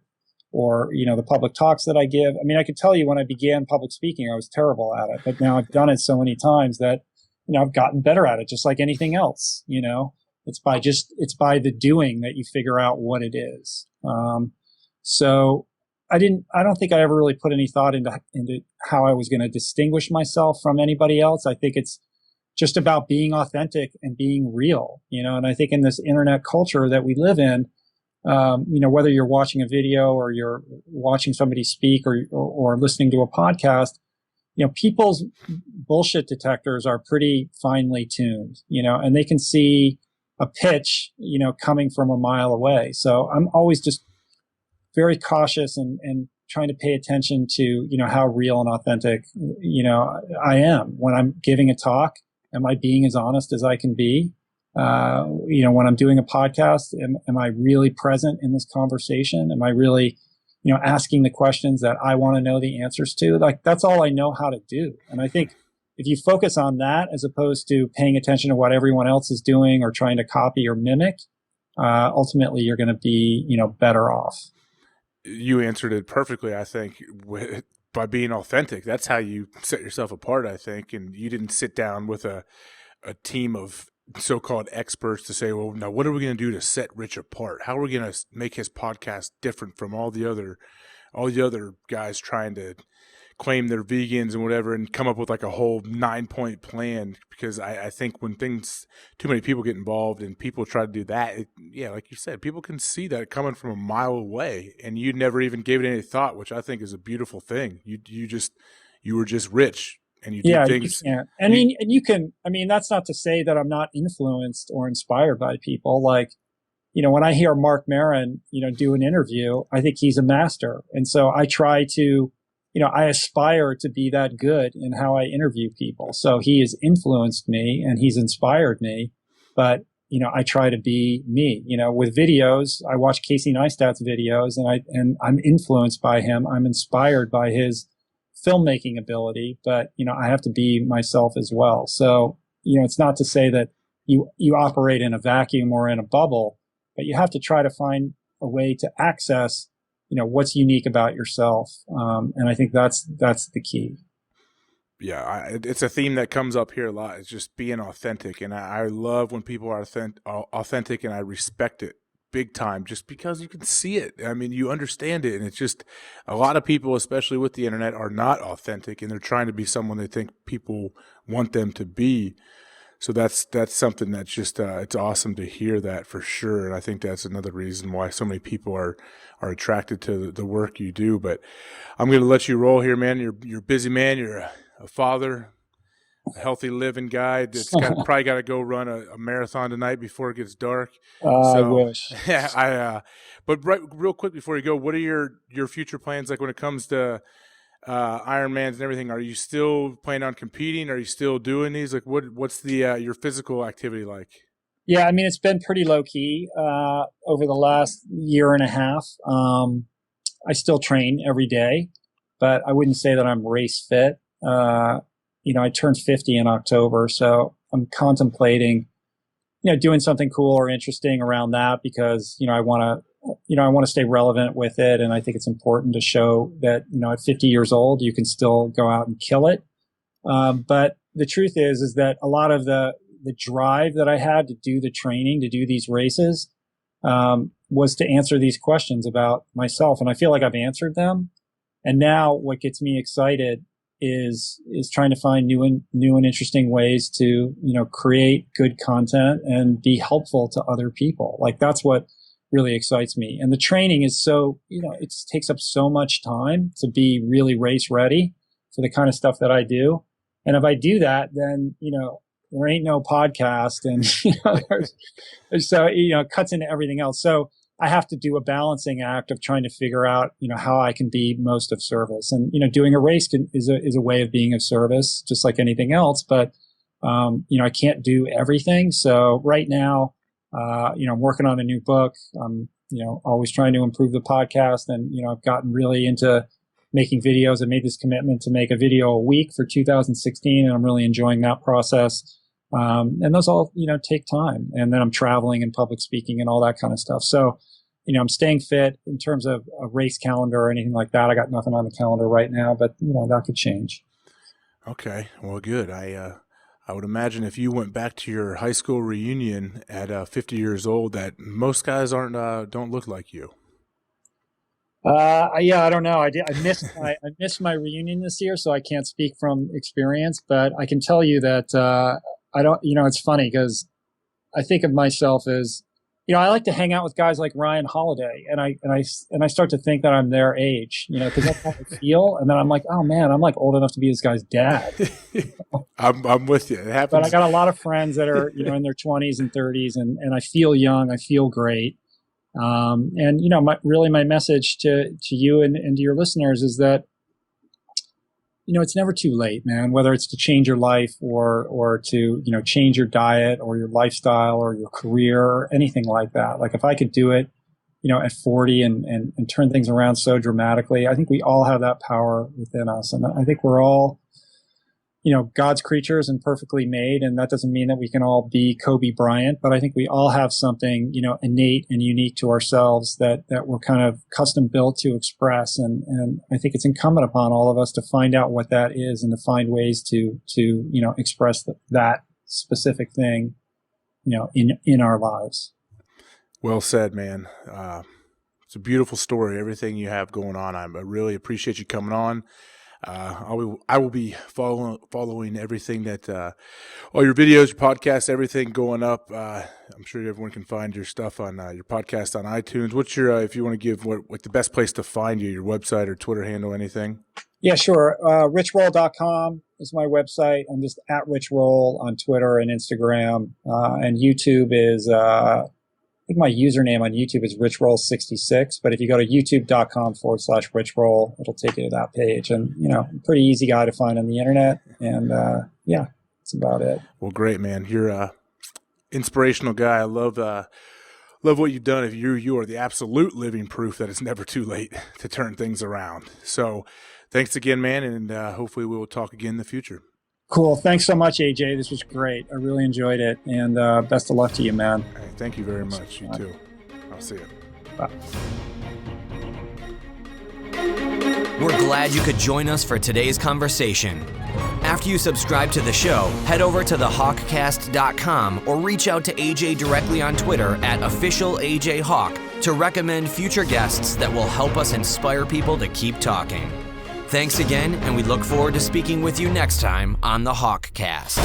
the public talks that I give. I mean, I could tell you when I began public speaking, I was terrible at it, but now I've done it so many times that, I've gotten better at it, just like anything else. It's by the doing that you figure out what it is. So I don't think I ever really put any thought into how I was going to distinguish myself from anybody else. I think it's just about being authentic and being real, and I think in this internet culture that we live in, whether you're watching a video or you're watching somebody speak or listening to a podcast, people's bullshit detectors are pretty finely tuned, and they can see a pitch, coming from a mile away. So I'm always just very cautious and trying to pay attention to, how real and authentic, I am when I'm giving a talk. Am I being as honest as I can be? When I'm doing a podcast, am I really present in this conversation? Am I really, asking the questions that I want to know the answers to? Like, that's all I know how to do. And I think if you focus on that, as opposed to paying attention to what everyone else is doing or trying to copy or mimic, ultimately you're going to be, better off. You answered it perfectly, I think, by being authentic. That's how you set yourself apart, I think. And you didn't sit down with a team of so-called experts to say, well, now what are we going to do to set Rich apart? How are we going to make his podcast different from all the other guys trying to claim they're vegans and whatever, and come up with like a whole 9-point plan? Because I think when too many people get involved and people try to do that, like you said, people can see that coming from a mile away, and you never even gave it any thought, which I think is a beautiful thing. You were just Rich. And you do things. You can. That's not to say that I'm not influenced or inspired by people. Like, when I hear Mark Maron, do an interview, I think he's a master. And so I try to, I aspire to be that good in how I interview people. So he has influenced me and he's inspired me, but, I try to be me. With videos, I watch Casey Neistat's videos and I'm influenced by him. I'm inspired by his filmmaking ability, but I have to be myself as well. So it's not to say that you operate in a vacuum or in a bubble, but you have to try to find a way to access what's unique about yourself, and I think that's the key. Yeah, it's a theme that comes up here a lot. It's just being authentic, and I love when people are authentic, and I respect it big time, just because you can see it. I mean, you understand it, and it's just a lot of people, especially with the internet, are not authentic, and they're trying to be someone they think people want them to be. So that's something that's just it's awesome to hear that for sure. And I think that's another reason why so many people are attracted to the work you do. But I'm going to let you roll here, man. You're a busy man. You're a father, a healthy living guy that's probably got to go run a marathon tonight before it gets dark. I wish. Yeah, but real quick before you go, what are your future plans like when it comes to Ironmans and everything? Are you still planning on competing? Are you still doing these? Like, what's the your physical activity like? Yeah, I mean, it's been pretty low key over the last year and a half. I still train every day, but I wouldn't say that I'm race fit. I turned 50 in October, so I'm contemplating, doing something cool or interesting around that because, I want to stay relevant with it. And I think it's important to show that, at 50 years old, you can still go out and kill it. But the truth is that a lot of the drive that I had to do the training, to do these races, was to answer these questions about myself. And I feel like I've answered them. And now what gets me excited is trying to find new and interesting ways to, create good content and be helpful to other people. Like that's what really excites me. And the training is so, it takes up so much time to be really race ready for the kind of stuff that I do. And if I do that, then, there ain't no podcast and, so, it cuts into everything else. So I have to do a balancing act of trying to figure out, how I can be most of service. And, doing a race is a way of being of service, just like anything else. But, I can't do everything. So right now, I'm working on a new book. I'm, always trying to improve the podcast. And, I've gotten really into making videos. I made this commitment to make a video a week for 2016, and I'm really enjoying that process. And those all, take time. And then I'm traveling and public speaking and all that kind of stuff. So, I'm staying fit in terms of a race calendar or anything like that. I got nothing on the calendar right now, but, that could change. Okay. Well, good. I would imagine if you went back to your high school reunion at 50 years old, that most guys don't look like you. I don't know. I missed my reunion this year, so I can't speak from experience, but I can tell you that, I don't, it's funny because I think of myself as, I like to hang out with guys like Ryan Holiday, and I start to think that I'm their age, because that's how I feel. And then I'm like, oh man, I'm like old enough to be this guy's dad. I'm with you. It happens. But I got a lot of friends that are, in their 20s and 30s, and I feel young. I feel great. And my message to you and to your listeners is that, it's never too late, man, whether it's to change your life or to, change your diet or your lifestyle or your career or anything like that. Like if I could do it, at 40 and turn things around so dramatically, I think we all have that power within us. And I think we're all, God's creatures and perfectly made. And that doesn't mean that we can all be Kobe Bryant, but I think we all have something, innate and unique to ourselves that we're kind of custom built to express. And I think it's incumbent upon all of us to find out what that is and to find ways to express that specific thing, in our lives. Well said, man. It's a beautiful story. Everything you have going on. I really appreciate you coming on. I will be following everything that, all your videos, your podcasts, everything going up. I'm sure everyone can find your stuff on your podcast on iTunes. What's your, if you want to give what the best place to find you, your website or Twitter handle, anything? Yeah, sure. richroll.com is my website. I'm just at richroll on Twitter and Instagram. And YouTube is, I think my username on YouTube is richroll66, but if you go to youtube.com/richroll, it'll take you to that page. And, pretty easy guy to find on the internet. And, that's about it. Well, great, man. You're a inspirational guy. I love what you've done. If you are the absolute living proof that it's never too late to turn things around. So thanks again, man. And, hopefully we will talk again in the future. Cool. Thanks so much, AJ. This was great. I really enjoyed it. And best of luck to you, man. Hey, thank you very much. You too. I'll see you. Bye. We're glad you could join us for today's conversation. After you subscribe to the show, head over to HawkCast.com or reach out to AJ directly on Twitter at @officialAJHawk to recommend future guests that will help us inspire people to keep talking. Thanks again, and we look forward to speaking with you next time on the HawkCast.